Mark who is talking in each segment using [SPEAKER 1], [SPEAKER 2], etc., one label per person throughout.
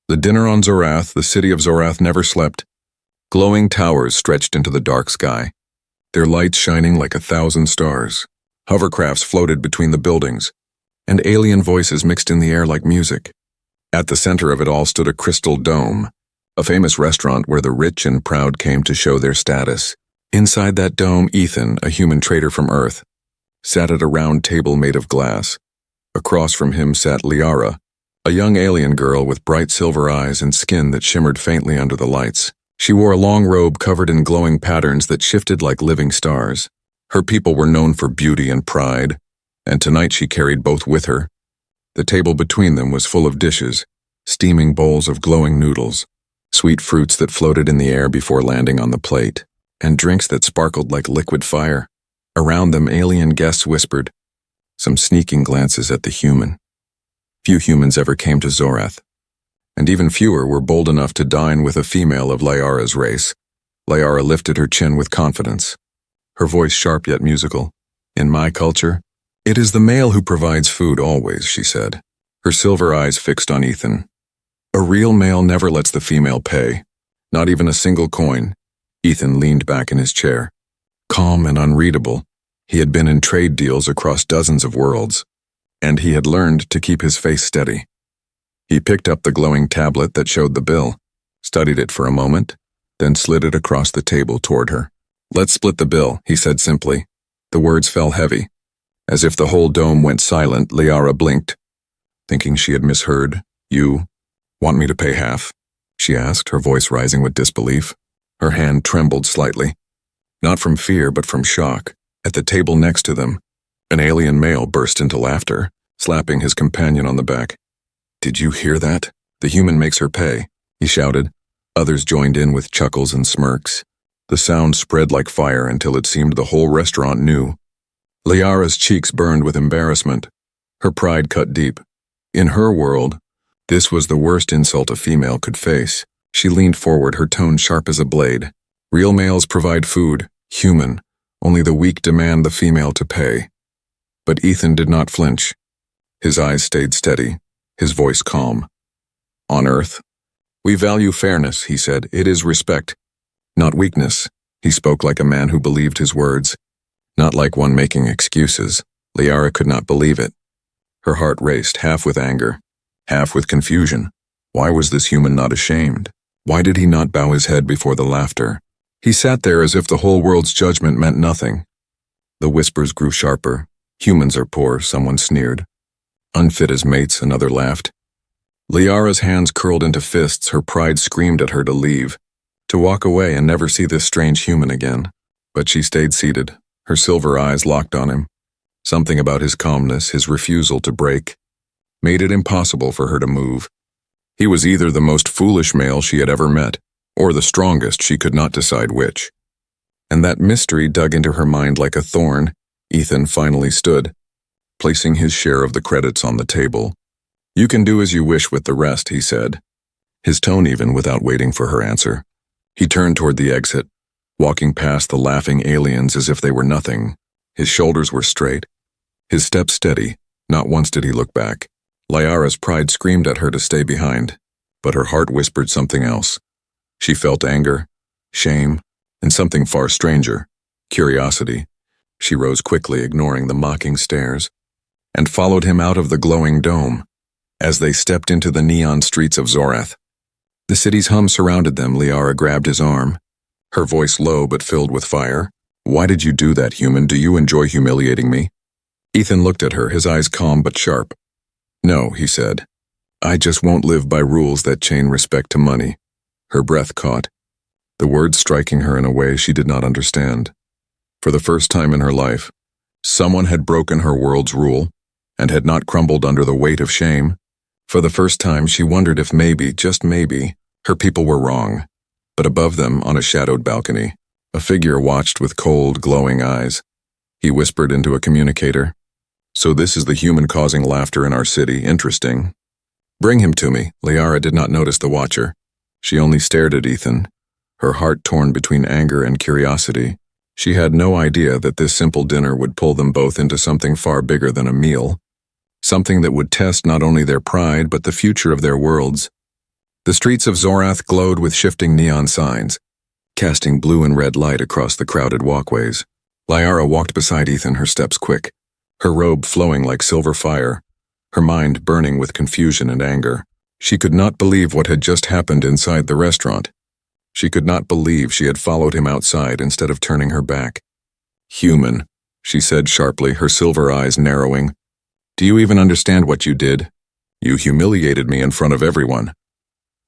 [SPEAKER 1] The dinner on Zorath, the city of Zorath, never slept. Glowing towers stretched into the dark sky, their lights shining like 1,000 stars. Hovercrafts floated between the buildings, and alien voices mixed in the air like music. At the center of it all stood a crystal dome, a famous restaurant where the rich and proud came to show their status. Inside that dome, Ethan, a human trader from Earth, sat at a round table made of glass. Across from him sat Liara, a young alien girl with bright silver eyes and skin that shimmered faintly under the lights. She wore a long robe covered in glowing patterns that shifted like living stars. Her people were known for beauty and pride, and tonight she carried both with her. The table between them was full of dishes, steaming bowls of glowing noodles, sweet fruits that floated in the air before landing on the plate, and drinks that sparkled like liquid fire. Around them, alien guests whispered, some sneaking glances at the human. Few humans ever came to Zorath, and even fewer were bold enough to dine with a female of Liara's race. Liara lifted her chin with confidence, her voice sharp yet musical. In my culture, it is the male who provides food always, she said, her silver eyes fixed on Ethan. A real male never lets the female pay, not even a single coin. Ethan leaned back in his chair. Calm and unreadable, he had been in trade deals across dozens of worlds, and he had learned to keep his face steady. He picked up the glowing tablet that showed the bill, studied it for a moment, then slid it across the table toward her. Let's split the bill, he said simply. The words fell heavy. As if the whole dome went silent, Liara blinked, thinking she had misheard. You want me to pay half? She asked, her voice rising with disbelief. Her hand trembled slightly, not from fear but from shock. At the table next to them, an alien male burst into laughter, slapping his companion on the back. Did you hear that? The human makes her pay, he shouted. Others joined in with chuckles and smirks. The sound spread like fire until it seemed the whole restaurant knew. Liara's cheeks burned with embarrassment. Her pride cut deep. In her world, this was the worst insult a female could face. She leaned forward, her tone sharp as a blade. Real males provide food, human. Only the weak demand the female to pay. But Ethan did not flinch. His eyes stayed steady, his voice calm. On Earth, we value fairness, he said. It is respect, not weakness. He spoke like a man who believed his words, not like one making excuses. Liara could not believe it. Her heart raced, half with anger, half with confusion. Why was this human not ashamed? Why did he not bow his head before the laughter? He sat there as if the whole world's judgment meant nothing. The whispers grew sharper. Humans are poor, someone sneered. Unfit as mates, another laughed. Liara's hands curled into fists, her pride screamed at her to leave, to walk away and never see this strange human again. But she stayed seated, her silver eyes locked on him. Something about his calmness, his refusal to break, made it impossible for her to move. He was either the most foolish male she had ever met, or the strongest, she could not decide which. And that mystery dug into her mind like a thorn. Ethan finally stood, placing his share of the credits on the table. You can do as you wish with the rest, he said, his tone even without waiting for her answer. He turned toward the exit, walking past the laughing aliens as if they were nothing. His shoulders were straight, his step steady. Not once did he look back. Liara's pride screamed at her to stay behind, but her heart whispered something else. She felt anger, shame, and something far stranger, curiosity. She rose quickly, ignoring the mocking stares, and followed him out of the glowing dome. As they stepped into the neon streets of Zorath, the city's hum surrounded them. Liara grabbed his arm, her voice low but filled with fire. Why did you do that, human? Do you enjoy humiliating me? Ethan looked at her, his eyes calm but sharp. No, he said. I just won't live by rules that chain respect to money. Her breath caught, the words striking her in a way she did not understand. For the first time in her life, someone had broken her world's rule and had not crumbled under the weight of shame. For the first time, she wondered if maybe, just maybe, her people were wrong. But above them, on a shadowed balcony, a figure watched with cold, glowing eyes. He whispered into a communicator. So this is the human causing laughter in our city. Interesting. Bring him to me. Liara did not notice the watcher. She only stared at Ethan, her heart torn between anger and curiosity. She had no idea that this simple dinner would pull them both into something far bigger than a meal, something that would test not only their pride but the future of their worlds. The streets of Zorath glowed with shifting neon signs, casting blue and red light across the crowded walkways. Liara walked beside Ethan, her steps quick, her robe flowing like silver fire, her mind burning with confusion and anger. She could not believe what had just happened inside the restaurant. She could not believe she had followed him outside instead of turning her back. "Human," she said sharply, her silver eyes narrowing. "Do you even understand what you did? You humiliated me in front of everyone."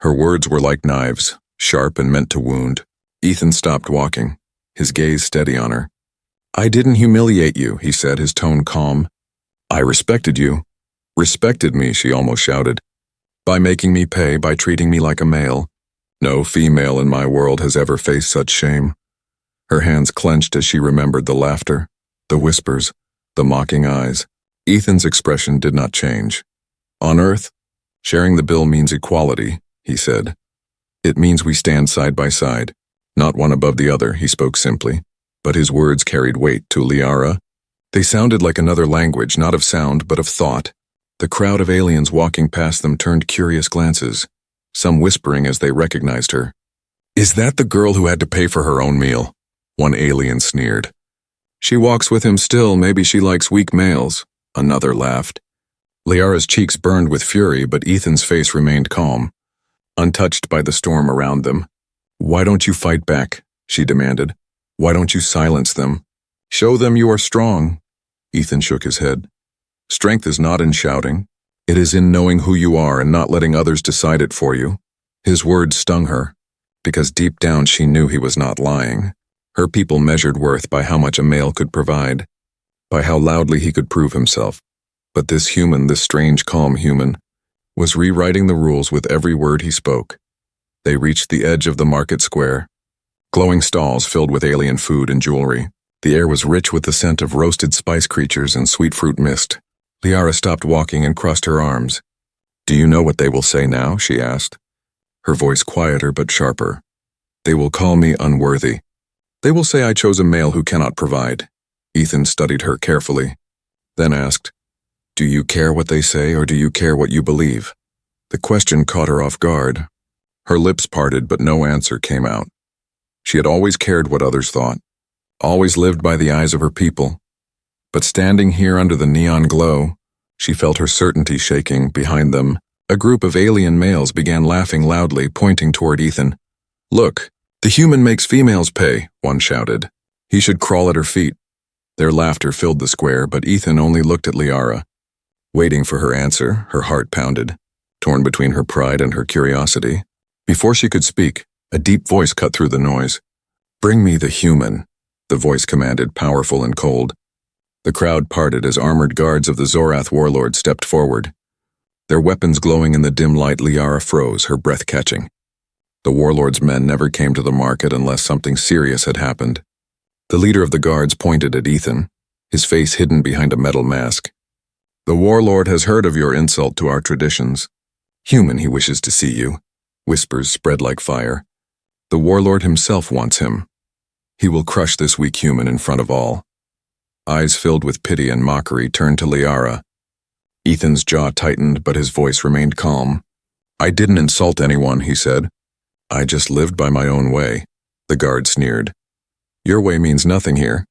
[SPEAKER 1] Her words were like knives, sharp and meant to wound. Ethan stopped walking, his gaze steady on her. "I didn't humiliate you," he said, his tone calm. "I respected you." "Respected me," she almost shouted. "By making me pay, by treating me like a male. No female in my world has ever faced such shame." Her hands clenched as she remembered the laughter, the whispers, the mocking eyes. Ethan's expression did not change. "On Earth, sharing the bill means equality," he said. "It means we stand side by side, not one above the other," he spoke simply, but his words carried weight to Liara. They sounded like another language, not of sound, but of thought. The crowd of aliens walking past them turned curious glances, some whispering as they recognized her. "Is that the girl who had to pay for her own meal?" one alien sneered. "She walks with him still, maybe she likes weak males," another laughed. Liara's cheeks burned with fury, but Ethan's face remained calm, untouched by the storm around them. "Why don't you fight back?" she demanded. "Why don't you silence them? Show them you are strong." Ethan shook his head. "Strength is not in shouting. It is in knowing who you are and not letting others decide it for you." His words stung her, because deep down she knew he was not lying. Her people measured worth by how much a male could provide, by how loudly he could prove himself. But this human, this strange, calm human, was rewriting the rules with every word he spoke. They reached the edge of the market square. Glowing stalls filled with alien food and jewelry. The air was rich with the scent of roasted spice creatures and sweet fruit mist. Liara stopped walking and crossed her arms. "Do you know what they will say now?" she asked, her voice quieter but sharper. "They will call me unworthy. They will say I chose a male who cannot provide." Ethan studied her carefully, then asked, "Do you care what they say, or do you care what you believe?" The question caught her off guard. Her lips parted, but no answer came out. She had always cared what others thought, always lived by the eyes of her people. But standing here under the neon glow, she felt her certainty shaking. Behind them, a group of alien males began laughing loudly, pointing toward Ethan. "Look, the human makes females pay," one shouted. He should crawl at her feet. Their laughter filled the square, but Ethan only looked at Liara. Waiting for her answer, her heart pounded, torn between her pride and her curiosity. Before she could speak, a deep voice cut through the noise. "Bring me the human," the voice commanded, powerful and cold. The crowd parted as armored guards of the Zorath warlord stepped forward. Their weapons glowing in the dim light, Liara froze, her breath catching. The warlord's men never came to the market unless something serious had happened. The leader of the guards pointed at Ethan, his face hidden behind a metal mask. "The warlord has heard of your insult to our traditions. Human, he wishes to see you." Whispers spread like fire. "The warlord himself wants him. He will crush this weak human in front of all." Eyes filled with pity and mockery turned to Liara. Ethan's jaw tightened, but his voice remained calm. "I didn't insult anyone," he said. "I just lived by my own way." The guard sneered. "Your way means nothing here.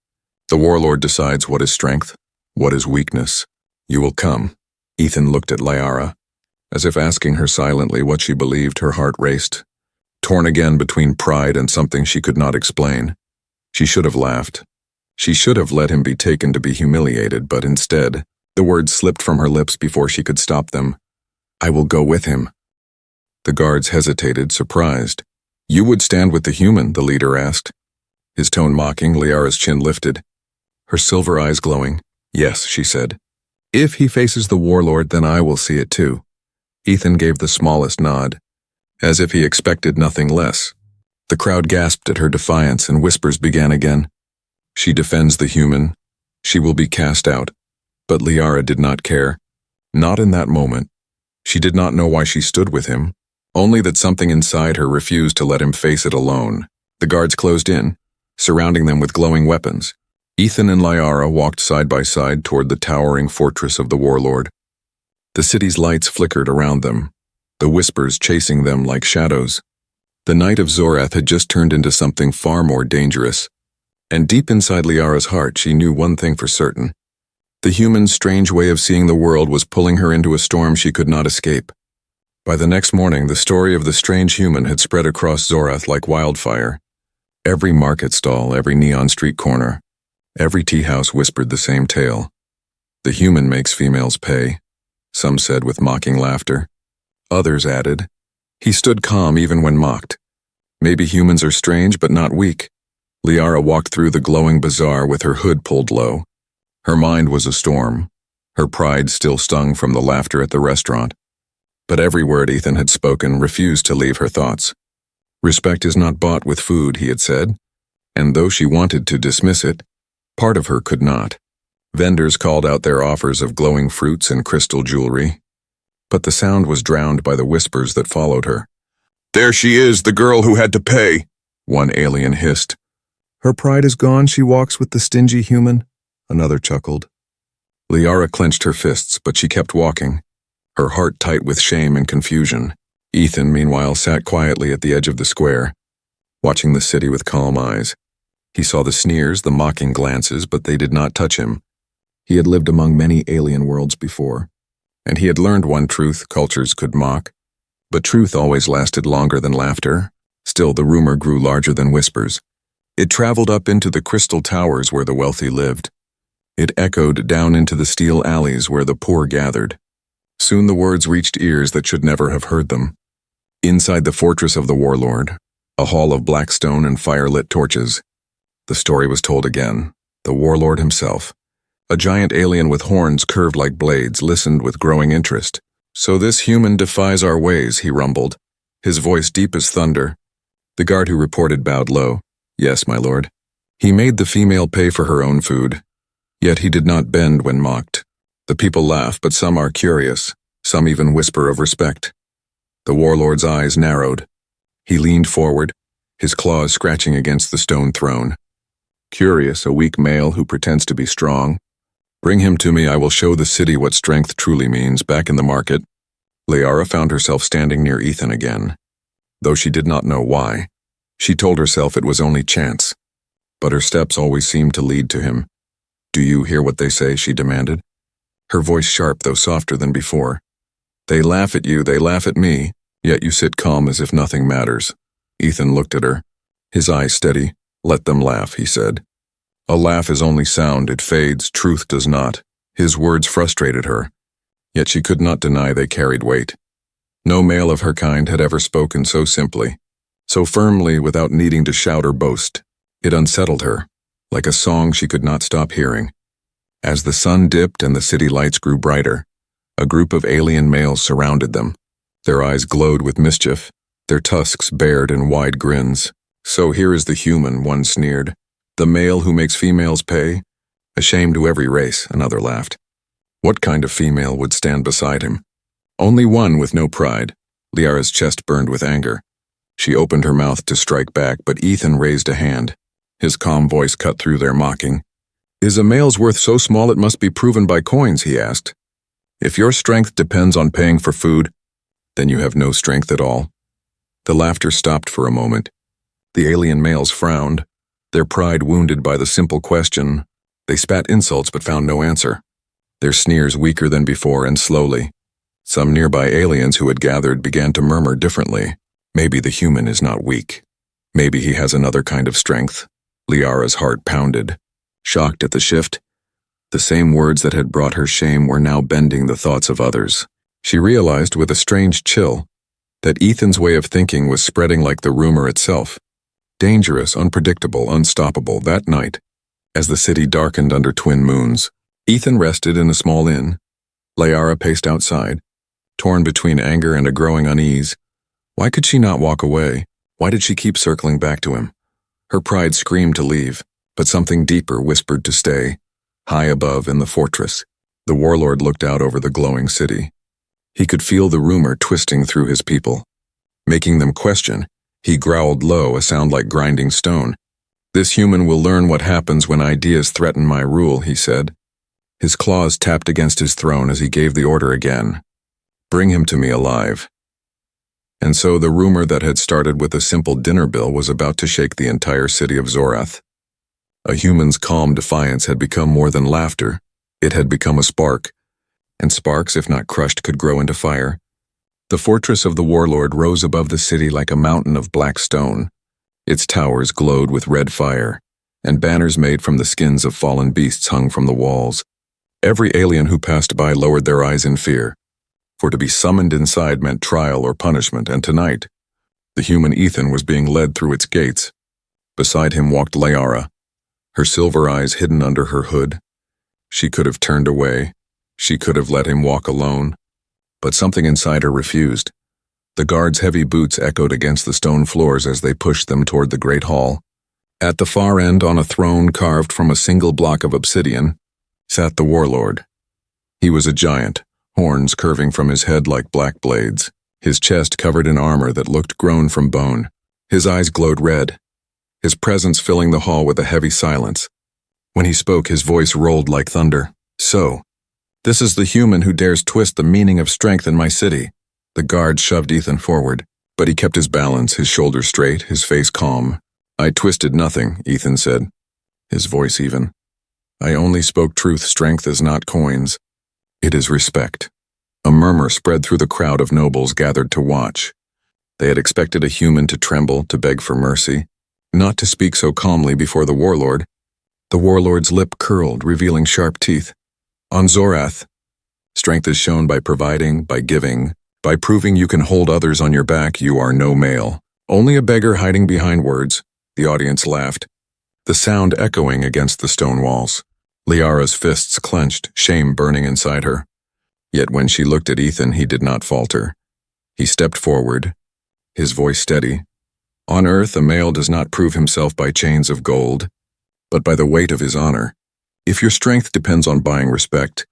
[SPEAKER 1] The warlord decides what is strength, what is weakness. You will come." Ethan looked at Liara. As if asking her silently what she believed, her heart raced, torn again between pride and something she could not explain. She should have laughed. She should have let him be taken to be humiliated, but instead, the words slipped from her lips before she could stop them. "I will go with him." The guards hesitated, surprised. "You would stand with the human?" the leader asked. His tone mocking, Liara's chin lifted, her silver eyes glowing. "Yes," she said. "If he faces the warlord, then I will see it too." Ethan gave the smallest nod, as if he expected nothing less. The crowd gasped at her defiance, and whispers began again. "She defends the human. She will be cast out." But Liara did not care. Not in that moment. She did not know why she stood with him, only that something inside her refused to let him face it alone. The guards closed in, surrounding them with glowing weapons. Ethan and Liara walked side by side toward the towering fortress of the warlord. The city's lights flickered around them, the whispers chasing them like shadows. The night of Zorath had just turned into something far more dangerous, and deep inside Liara's heart she knew one thing for certain. The human's strange way of seeing the world was pulling her into a storm she could not escape. By the next morning, the story of the strange human had spread across Zorath like wildfire. Every market stall, every neon street corner, every tea house whispered the same tale. The human makes females pay, some said with mocking laughter. Others added, he stood calm even when mocked. Maybe humans are strange but not weak. Liara walked through the glowing bazaar with her hood pulled low. Her mind was a storm. Her pride still stung from the laughter at the restaurant. But every word Ethan had spoken refused to leave her thoughts. Respect is not bought with food, he had said, and though she wanted to dismiss it, part of her could not. Vendors called out their offers of glowing fruits and crystal jewelry, but the sound was drowned by the whispers that followed her. There she is, the girl who had to pay, one alien hissed. Her pride is gone, she walks with the stingy human, another chuckled. Liara clenched her fists, but she kept walking, her heart tight with shame and confusion. Ethan, meanwhile, sat quietly at the edge of the square, watching the city with calm eyes. He saw the sneers, the mocking glances, but they did not touch him. He had lived among many alien worlds before, and he had learned one truth: cultures could mock, but truth always lasted longer than laughter. Still, the rumor grew larger than whispers. It traveled up into the crystal towers where the wealthy lived. It echoed down into the steel alleys where the poor gathered. Soon the words reached ears that should never have heard them. Inside the fortress of the warlord, a hall of black stone and fire-lit torches, the story was told again. The warlord himself, a giant alien with horns curved like blades, listened with growing interest. So this human defies our ways, he rumbled, his voice deep as thunder. The guard who reported bowed low. Yes, my lord. He made the female pay for her own food, yet he did not bend when mocked. The people laugh, but some are curious, some even whisper of respect. The warlord's eyes narrowed. He leaned forward, his claws scratching against the stone throne. Curious, a weak male who pretends to be strong. Bring him to me, I will show the city what strength truly means. Back in the market, Liara found herself standing near Ethan again. Though she did not know why, she told herself it was only chance. But her steps always seemed to lead to him. Do you hear what they say? She demanded. Her voice sharp, though softer than before. They laugh at you, they laugh at me, yet you sit calm as if nothing matters. Ethan looked at her, his eyes steady. Let them laugh, he said. A laugh is only sound, it fades, truth does not. His words frustrated her, yet she could not deny they carried weight. No male of her kind had ever spoken so simply, so firmly without needing to shout or boast. It unsettled her, like a song she could not stop hearing. As the sun dipped and the city lights grew brighter, a group of alien males surrounded them. Their eyes glowed with mischief, their tusks bared in wide grins. So here is the human, one sneered. The male who makes females pay? A shame to every race, another laughed. What kind of female would stand beside him? Only one with no pride. Liara's chest burned with anger. She opened her mouth to strike back, but Ethan raised a hand. His calm voice cut through their mocking. Is a male's worth so small it must be proven by coins, he asked. If your strength depends on paying for food, then you have no strength at all. The laughter stopped for a moment. The alien males frowned, their pride wounded by the simple question. They spat insults but found no answer, their sneers weaker than before, and slowly, some nearby aliens who had gathered began to murmur differently. Maybe the human is not weak. Maybe he has another kind of strength. Liara's heart pounded. Shocked at the shift, the same words that had brought her shame were now bending the thoughts of others. She realized with a strange chill that Ethan's way of thinking was spreading like the rumor itself. Dangerous, unpredictable, unstoppable. That night, as the city darkened under twin moons, Ethan rested in a small inn. Liara paced outside, torn between anger and a growing unease. Why could she not walk away? Why did she keep circling back to him? Her pride screamed to leave, but something deeper whispered to stay. High above in the fortress, the warlord looked out over the glowing city. He could feel the rumor twisting through his people, making them question. He growled low, a sound like grinding stone. This human will learn what happens when ideas threaten my rule, he said. His claws tapped against his throne as he gave the order again. Bring him to me alive. And so the rumor that had started with a simple dinner bill was about to shake the entire city of Zorath. A human's calm defiance had become more than laughter. It had become a spark, and sparks, if not crushed, could grow into fire. The fortress of the warlord rose above the city like a mountain of black stone. Its towers glowed with red fire, and banners made from the skins of fallen beasts hung from the walls. Every alien who passed by lowered their eyes in fear, for to be summoned inside meant trial or punishment, and tonight, the human Ethan was being led through its gates. Beside him walked Liara, her silver eyes hidden under her hood. She could have turned away. She could have let him walk alone. But something inside her refused. The guards' heavy boots echoed against the stone floors as they pushed them toward the great hall. At the far end, on a throne carved from a single block of obsidian, sat the warlord. He was a giant, horns curving from his head like black blades, his chest covered in armor that looked grown from bone. His eyes glowed red, his presence filling the hall with a heavy silence. When he spoke, his voice rolled like thunder. "So, this is the human who dares twist the meaning of strength in my city." The guard shoved Ethan forward, but he kept his balance, his shoulders straight, his face calm. "I twisted nothing," Ethan said, his voice even. "I only spoke truth. Strength is not coins. It is respect." A murmur spread through the crowd of nobles gathered to watch. They had expected a human to tremble, to beg for mercy, not to speak so calmly before the warlord. The warlord's lip curled, revealing sharp teeth. "On Zorath, strength is shown by providing, by giving, by proving you can hold others on your back. You are no male. Only a beggar hiding behind words." The audience laughed, the sound echoing against the stone walls. Liara's fists clenched, shame burning inside her. Yet when she looked at Ethan, he did not falter. He stepped forward, his voice steady. "On earth, a male does not prove himself by chains of gold, but by the weight of his honor. If your strength depends on buying respect,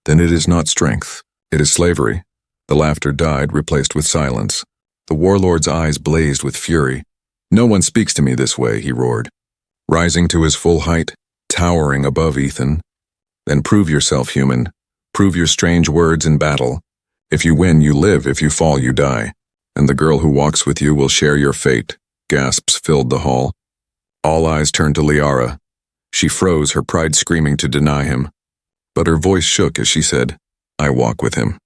[SPEAKER 1] then it is not strength, it is slavery." The laughter died, replaced with silence. The warlord's eyes blazed with fury. "No one speaks to me this way," he roared, rising to his full height, towering above Ethan. "Then prove yourself, human. Prove your strange words in battle. If you win, you live. If you fall, you die. And the girl who walks with you will share your fate." Gasps filled the hall. All eyes turned to Liara. She froze, her pride screaming to deny him. But her voice shook as she said, "I walk with him.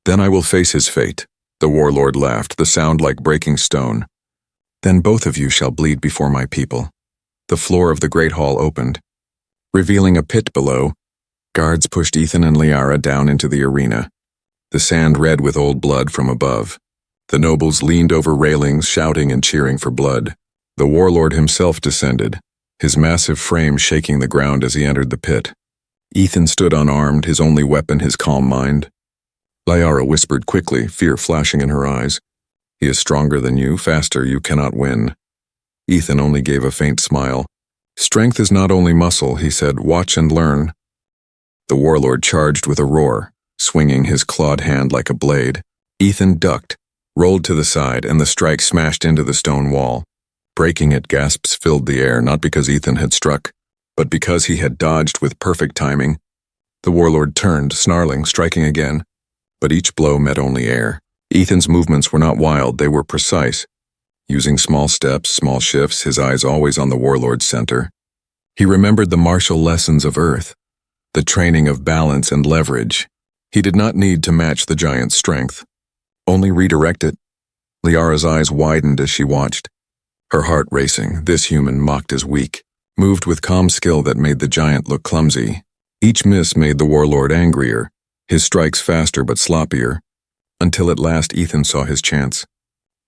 [SPEAKER 1] Then I will face his fate." The warlord laughed, the sound like breaking stone. "Then both of you shall bleed before my people." The floor of the great hall opened, revealing a pit below. Guards pushed Ethan and Liara down into the arena, the sand red with old blood from above. The nobles leaned over railings, shouting and cheering for blood. The warlord himself descended, his massive frame shaking the ground as he entered the pit. Ethan stood unarmed, his only weapon his calm mind. Liara whispered quickly, fear flashing in her eyes. "He is stronger than you, faster. You cannot win." Ethan only gave a faint smile. "Strength is not only muscle," he said. "Watch and learn." The warlord charged with a roar, swinging his clawed hand like a blade. Ethan ducked, rolled to the side, and the strike smashed into the stone wall. Breaking it, gasps filled the air, not because Ethan had struck, but because he had dodged with perfect timing. The warlord turned, snarling, striking again. But each blow met only air. Ethan's movements were not wild, they were precise. Using small steps, small shifts, his eyes always on the warlord's center. He remembered the martial lessons of Earth, the training of balance and leverage. He did not need to match the giant's strength, only redirect it. Liara's eyes widened as she watched, her heart racing. This human, mocked as weak, moved with calm skill that made the giant look clumsy. Each miss made the warlord angrier, his strikes faster but sloppier, until at last Ethan saw his chance.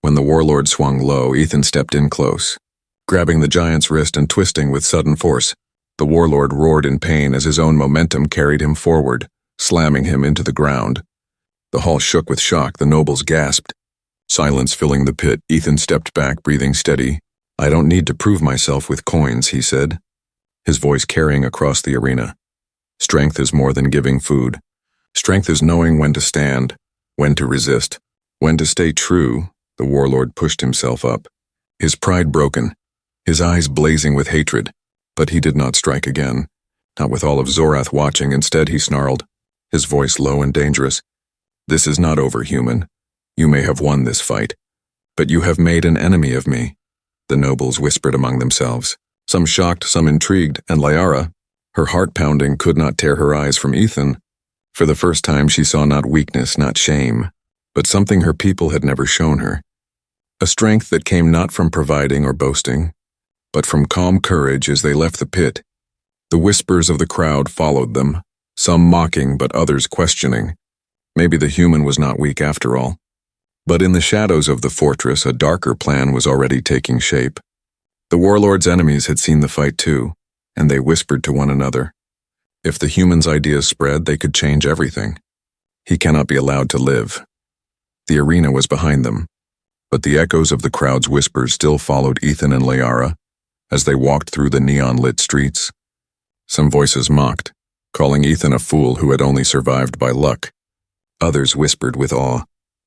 [SPEAKER 1] When the warlord swung low, Ethan stepped in close, grabbing the giant's wrist and twisting with sudden force. The warlord roared in pain as his own momentum carried him forward, slamming him into the ground. The hall shook with shock, the nobles gasped. Silence filling the pit, Ethan stepped back, breathing steady. "I don't need to prove myself with coins," he said, his voice carrying across the arena. "Strength is more than giving food. Strength is knowing when to stand, when to resist, when to stay true." The warlord pushed himself up, his pride broken, his eyes blazing with hatred. But he did not strike again, not with all of Zorath watching. Instead, he snarled, his voice low and dangerous. "This is not over, human. You may have won this fight, but you have made an enemy of me, the nobles whispered among themselves, some shocked, some intrigued, and Liara, her heart pounding, could not tear her eyes from Ethan. For the first time she saw not weakness, not shame, but something her people had never shown her. A strength that came not from providing or boasting, but from calm courage as they left the pit. The whispers of the crowd followed them, some mocking but others questioning. Maybe the human was not weak after all. But in the shadows of the fortress, a darker plan was already taking shape. The warlord's enemies had seen the fight too, and they whispered to one another. If the human's ideas spread, they could change everything. He cannot be allowed to live. The arena was behind them, but the echoes of the crowd's whispers still followed Ethan and Liara as they walked through the neon-lit streets. Some voices mocked, calling Ethan a fool who had only survived by luck. Others whispered with awe,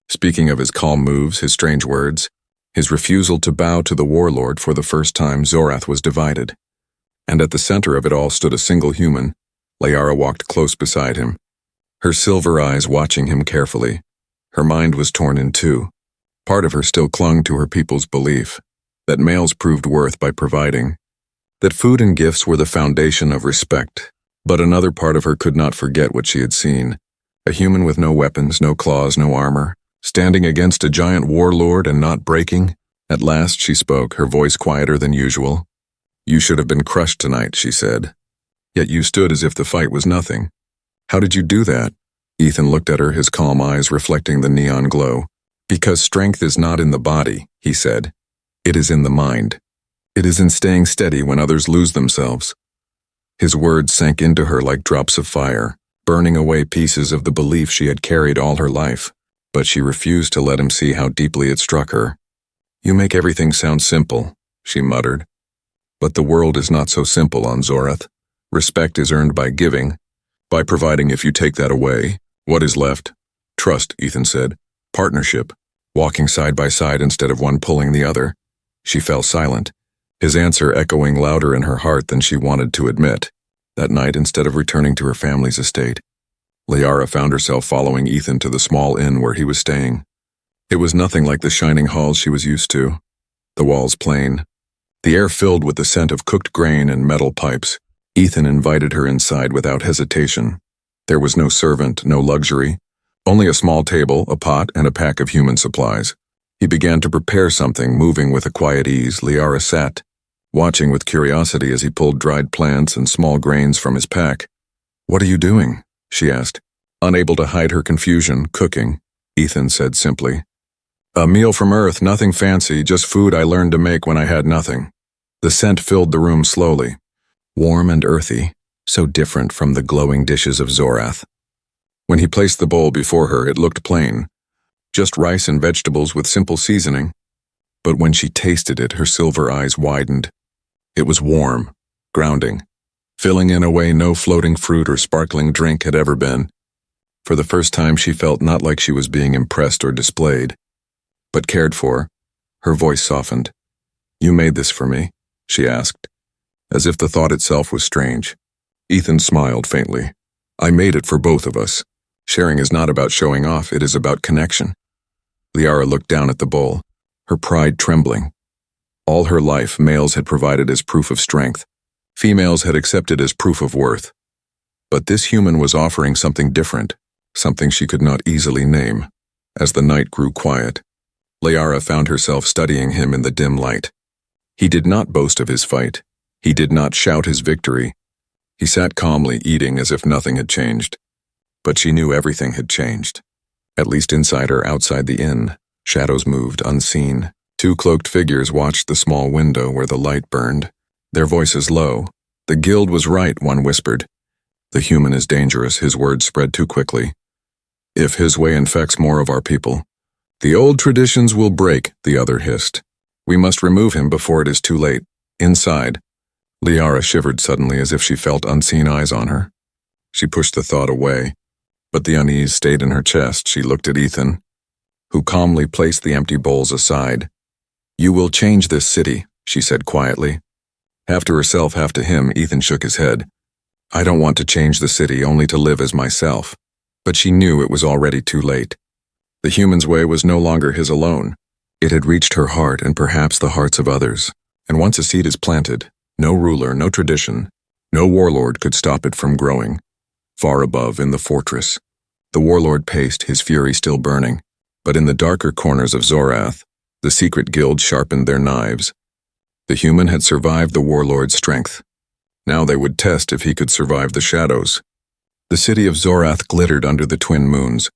[SPEAKER 1] speaking of his calm moves, his strange words, his refusal to bow to the warlord. For the first time, Zorath was divided. And at the center of it all stood a single human. Liara walked close beside him, her silver eyes watching him carefully. Her mind was torn in two. Part of her still clung to her people's belief that males proved worth by providing, that food and gifts were the foundation of respect. But another part of her could not forget what she had seen. A human with no weapons, no claws, no armor, standing against a giant warlord and not breaking. At last she spoke, her voice quieter than usual. You should have been crushed tonight, she said. Yet you stood as if the fight was nothing. How did you do that? Ethan looked at her, his calm eyes reflecting the neon glow. Because strength is not in the body, he said. It is in the mind. It is in staying steady when others lose themselves. His words sank into her like drops of fire, burning away pieces of the belief she had carried all her life. But she refused to let him see how deeply it struck her. You make everything sound simple, she muttered. But the world is not so simple on Zorath. Respect is earned by giving, by providing. If you take that away, what is left? Trust, Ethan said. Partnership, walking side by side instead of one pulling the other. She fell silent, his answer echoing louder in her heart than she wanted to admit. That night, instead of returning to her family's estate, Liara found herself following Ethan to the small inn where he was staying. It was nothing like the shining halls she was used to. The walls plain, the air filled with the scent of cooked grain and metal pipes. Ethan invited her inside without hesitation. There was no servant, no luxury, only a small table, a pot, and a pack of human supplies. He began to prepare something, moving with a quiet ease. Liara sat, watching with curiosity as he pulled dried plants and small grains from his pack. What are you doing? She asked. Unable to hide her confusion, cooking, Ethan said simply. A meal from Earth, nothing fancy, just food I learned to make when I had nothing. The scent filled the room slowly, warm and earthy, so different from the glowing dishes of Zorath. When he placed the bowl before her, it looked plain, just rice and vegetables with simple seasoning. But when she tasted it, her silver eyes widened. It was warm, grounding, filling in a way no floating fruit or sparkling drink had ever been. For the first time she felt not like she was being impressed or displayed, but cared for. Her voice softened. You made this for me? She asked, as if the thought itself was strange. Ethan smiled faintly. I made it for both of us. Sharing is not about showing off, it is about connection. Liara looked down at the bowl, her pride trembling. All her life, males had provided as proof of strength. Females had accepted as proof of worth. But this human was offering something different, something she could not easily name. As the night grew quiet, Liara found herself studying him in the dim light. He did not boast of his fight. He did not shout his victory. He sat calmly, eating as if nothing had changed. But she knew everything had changed. At least inside or outside the inn, shadows moved unseen. Two cloaked figures watched the small window where the light burned, their voices low. The guild was right, one whispered. The human is dangerous, his words spread too quickly. If his way infects more of our people, the old traditions will break, the other hissed. We must remove him before it is too late. Inside, Liara shivered suddenly as if she felt unseen eyes on her. She pushed the thought away, but the unease stayed in her chest. She looked at Ethan, who calmly placed the empty bowls aside. You will change this city, she said quietly. Half to herself, half to him, Ethan shook his head. I don't want to change the city, only to live as myself. But she knew it was already too late. The human's way was no longer his alone. It had reached her heart and perhaps the hearts of others. And once a seed is planted, no ruler, no tradition, no warlord could stop it from growing. Far above, in the fortress, the warlord paced, his fury still burning. But in the darker corners of Zorath, the secret guild sharpened their knives. The human had survived the warlord's strength. Now they would test if he could survive the shadows. The city of Zorath glittered under the twin moons,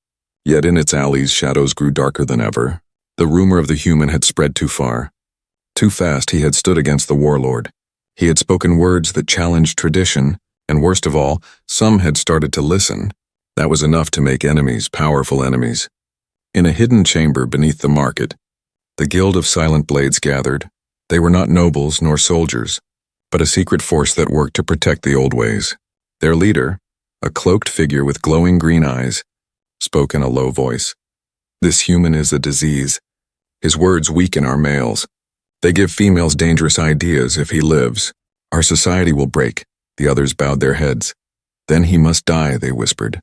[SPEAKER 1] yet in its alleys shadows grew darker than ever. The rumor of the human had spread too far. Too fast he had stood against the warlord. He had spoken words that challenged tradition, and worst of all, some had started to listen. That was enough to make enemies, powerful enemies. In a hidden chamber beneath the market, the Guild of Silent Blades gathered. They were not nobles nor soldiers, but a secret force that worked to protect the old ways. Their leader, a cloaked figure with glowing green eyes, spoke in a low voice. "This human is a disease. His words weaken our males. They give females dangerous ideas. If he lives, our society will break." The others bowed their heads. "Then he must die," they whispered.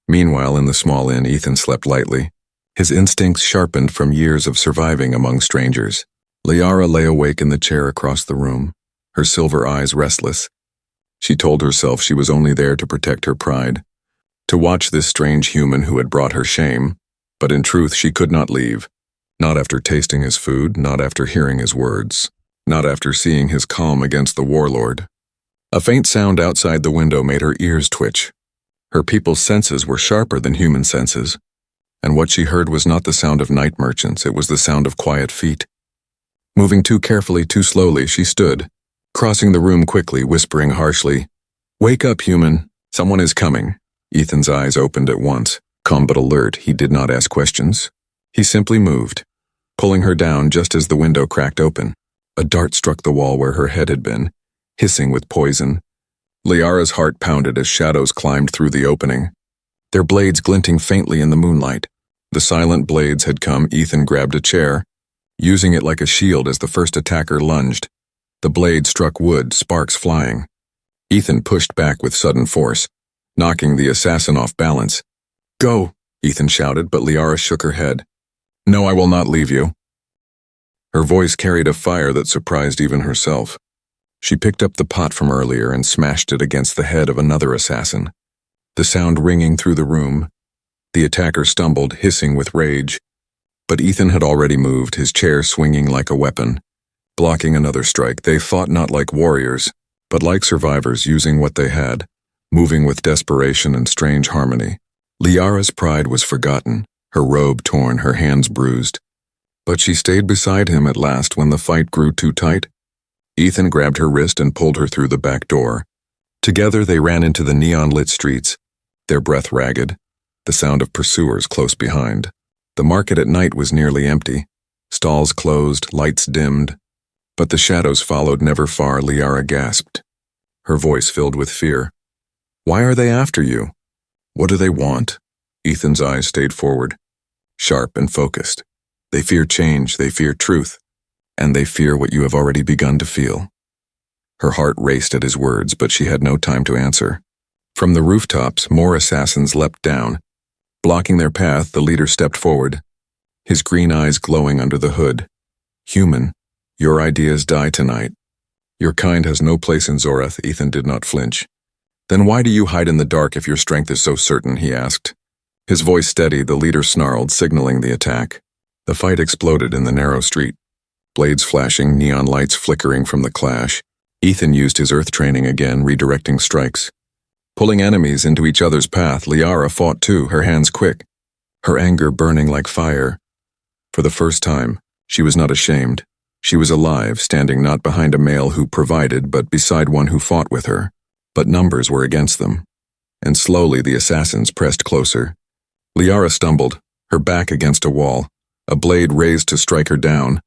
[SPEAKER 1] Meanwhile, in the small inn, Ethan slept lightly. His instincts sharpened from years of surviving among strangers. Liara lay awake in the chair across the room, her silver eyes restless. She told herself she was only there to protect her pride, to watch this strange human who had brought her shame, but in truth she could not leave. Not after tasting his food, not after hearing his words, not after seeing his calm against the warlord. A faint sound outside the window made her ears twitch. Her people's senses were sharper than human senses, and what she heard was not the sound of night merchants, it was the sound of quiet feet. Moving too carefully, too slowly, she stood, crossing the room quickly, whispering harshly, "Wake up, human. Someone is coming." Ethan's eyes opened at once. Calm but alert, he did not ask questions. He simply moved, pulling her down just as the window cracked open. A dart struck the wall where her head had been, hissing with poison. Liara's heart pounded as shadows climbed through the opening, their blades glinting faintly in the moonlight. The silent blades had come. Ethan grabbed a chair, using it like a shield as the first attacker lunged. The blade struck wood, sparks flying. Ethan pushed back with sudden force, knocking the assassin off balance. "Go," Ethan shouted, but Liara shook her head. "No, I will not leave you." Her voice carried a fire that surprised even herself. She picked up the pot from earlier and smashed it against the head of another assassin, the sound ringing through the room. The attacker stumbled, hissing with rage. But Ethan had already moved, his chair swinging like a weapon, blocking another strike. They fought not like warriors, but like survivors using what they had, moving with desperation and strange harmony. Liara's pride was forgotten, her robe torn, her hands bruised. But she stayed beside him at last when the fight grew too tight. Ethan grabbed her wrist and pulled her through the back door. Together they ran into the neon-lit streets, their breath ragged, the sound of pursuers close behind. The market at night was nearly empty, stalls closed, lights dimmed. But the shadows followed never far. Liara gasped, her voice filled with fear. "Why are they after you? What do they want?" Ethan's eyes stayed forward, sharp and focused. "They fear change, they fear truth, and they fear what you have already begun to feel." Her heart raced at his words, but she had no time to answer. From the rooftops, more assassins leapt down. Blocking their path, the leader stepped forward, his green eyes glowing under the hood. "Human, your ideas die tonight. Your kind has no place in Zorath." Ethan did not flinch. "Then why do you hide in the dark if your strength is so certain?" he asked. His voice steady, the leader snarled, signaling the attack. The fight exploded in the narrow street, blades flashing, neon lights flickering from the clash. Ethan used his earth training again, redirecting strikes, pulling enemies into each other's path. Liara fought too, her hands quick, her anger burning like fire. For the first time, she was not ashamed. She was alive, standing not behind a male who provided, but beside one who fought with her. But numbers were against them, and slowly the assassins pressed closer. Liara stumbled, her back against a wall, a blade raised to strike her down.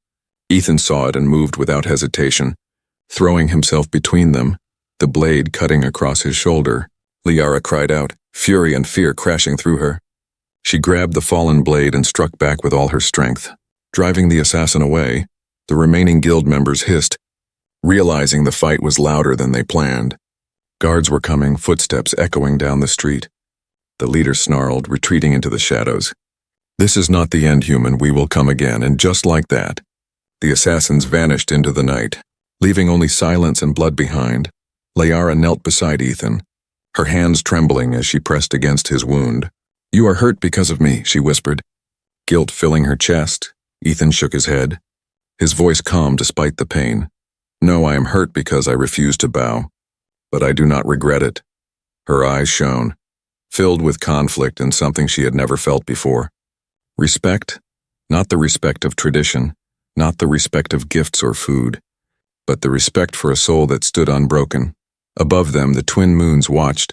[SPEAKER 1] Ethan saw it and moved without hesitation, throwing himself between them, the blade cutting across his shoulder. Liara cried out, fury and fear crashing through her. She grabbed the fallen blade and struck back with all her strength. Driving the assassin away, the remaining guild members hissed, realizing the fight was louder than they planned. Guards were coming, footsteps echoing down the street. The leader snarled, retreating into the shadows. "This is not the end, human. We will come again." And just like that, the assassins vanished into the night, leaving only silence and blood behind. Liara knelt beside Ethan, her hands trembling as she pressed against his wound. "You are hurt because of me," she whispered, guilt filling her chest. Ethan shook his head, his voice calm despite the pain. "No, I am hurt because I refused to bow, but I do not regret it." Her eyes shone, filled with conflict and something she had never felt before. Respect, not the respect of tradition, not the respect of gifts or food, but the respect for a soul that stood unbroken. Above them, the twin moons watched,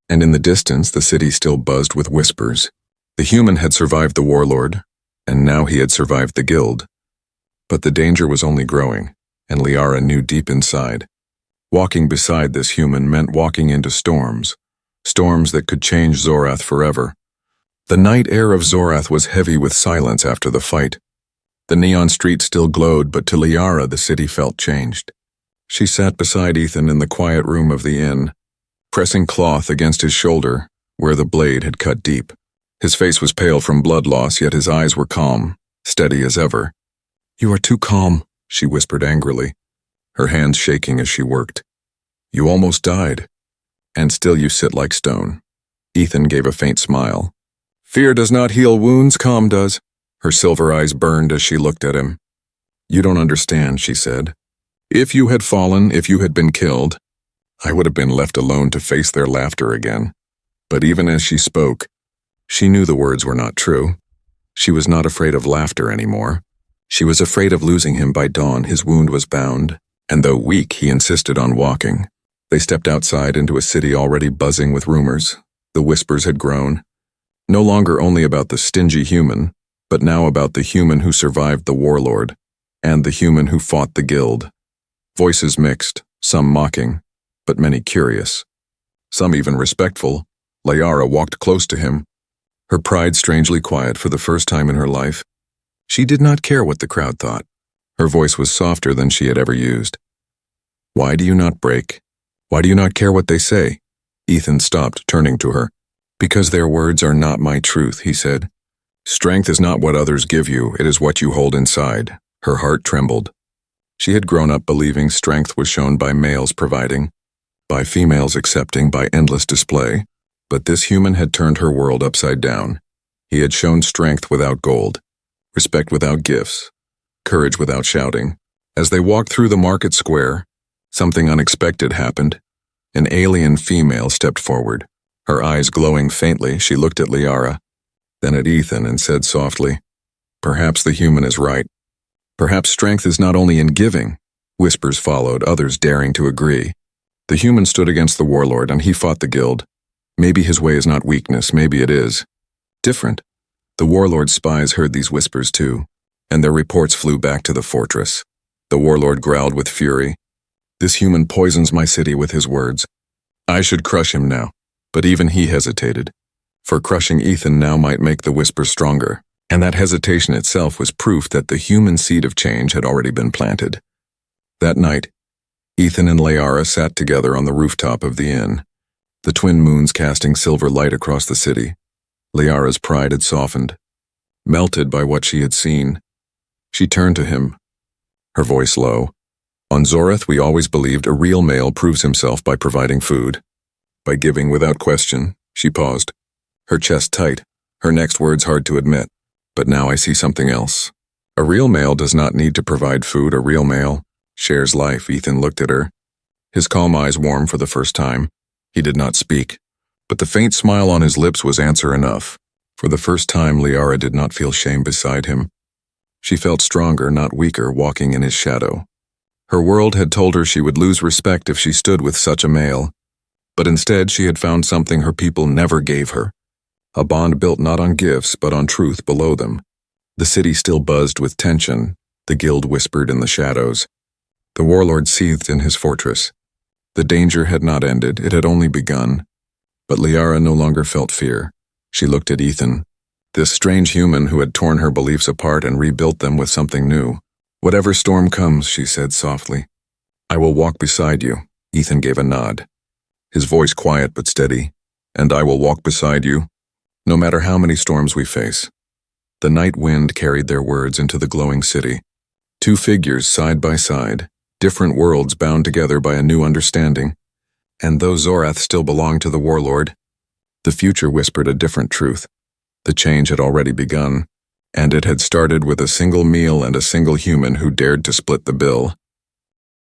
[SPEAKER 1] and in the distance, the city still buzzed with whispers. The human had survived the warlord, and now he had survived the guild. But the danger was only growing, and Liara knew deep inside. Walking beside this human meant walking into storms that could change Zorath forever. The night air of Zorath was heavy with silence after the fight. The neon streets still glowed, but to Liara the city felt changed. She sat beside Ethan in the quiet room of the inn, pressing cloth against his shoulder where the blade had cut deep. His face was pale from blood loss, yet his eyes were calm, steady as ever. "You are too calm," she whispered angrily, her hands shaking as she worked. "You almost died, and still you sit like stone." Ethan gave a faint smile. "Fear does not heal wounds, calm does." Her silver eyes burned as she looked at him. "You don't understand," she said. "If you had fallen, if you had been killed, I would have been left alone to face their laughter again." But even as she spoke, she knew the words were not true. She was not afraid of laughter anymore. She was afraid of losing him by dawn. His wound was bound, and though weak, he insisted on walking. They stepped outside into a city already buzzing with rumors. The whispers had grown, no longer only about the stingy human, but now about the human who survived the warlord, and the human who fought the guild. Voices mixed, some mocking, but many curious. Some even respectful. Liara walked close to him, her pride strangely quiet for the first time in her life. She did not care what the crowd thought. Her voice was softer than she had ever used. "Why do you not break? Why do you not care what they say?" Ethan stopped, turning to her. "Because their words are not my truth," he said. "Strength is not what others give you, it is what you hold inside." Her heart trembled. She had grown up believing strength was shown by males providing, by females accepting, by endless display. But this human had turned her world upside down. He had shown strength without gold, respect without gifts, courage without shouting. As they walked through the market square, something unexpected happened. An alien female stepped forward. Her eyes glowing faintly, she looked at Liara, then at Ethan and said softly, "Perhaps the human is right. Perhaps strength is not only in giving." Whispers followed, others daring to agree. The human stood against the warlord, and he fought the guild. Maybe his way is not weakness, maybe it is different. The warlord's spies heard these whispers too, and their reports flew back to the fortress. The warlord growled with fury. "This human poisons my city with his words. I should crush him now." But even he hesitated, for crushing Ethan now might make the whispers stronger, and that hesitation itself was proof that the human seed of change had already been planted. That night, Ethan and Liara sat together on the rooftop of the inn, the twin moons casting silver light across the city. Liara's pride had softened, melted by what she had seen. She turned to him, her voice low. "On Zorath, we always believed a real male proves himself by providing food, by giving without question." She paused, her chest tight, her next words hard to admit. "But now I see something else. A real male does not need to provide food. A real male shares life." Ethan looked at her, his calm eyes warm for the first time. He did not speak, but the faint smile on his lips was answer enough. For the first time, Liara did not feel shame beside him. She felt stronger, not weaker, walking in his shadow. Her world had told her she would lose respect if she stood with such a male, but instead she had found something her people never gave her, a bond built not on gifts but on truth below them. The city still buzzed with tension, the guild whispered in the shadows. The warlord seethed in his fortress. The danger had not ended, it had only begun. But Liara no longer felt fear. She looked at Ethan, this strange human who had torn her beliefs apart and rebuilt them with something new. "Whatever storm comes," she said softly, "I will walk beside you." Ethan gave a nod, his voice quiet but steady. "And I will walk beside you, no matter how many storms we face." The night wind carried their words into the glowing city. Two figures side by side, different worlds bound together by a new understanding. And though Zorath still belonged to the warlord, the future whispered a different truth. The change had already begun, and it had started with a single meal and a single human who dared to split the bill.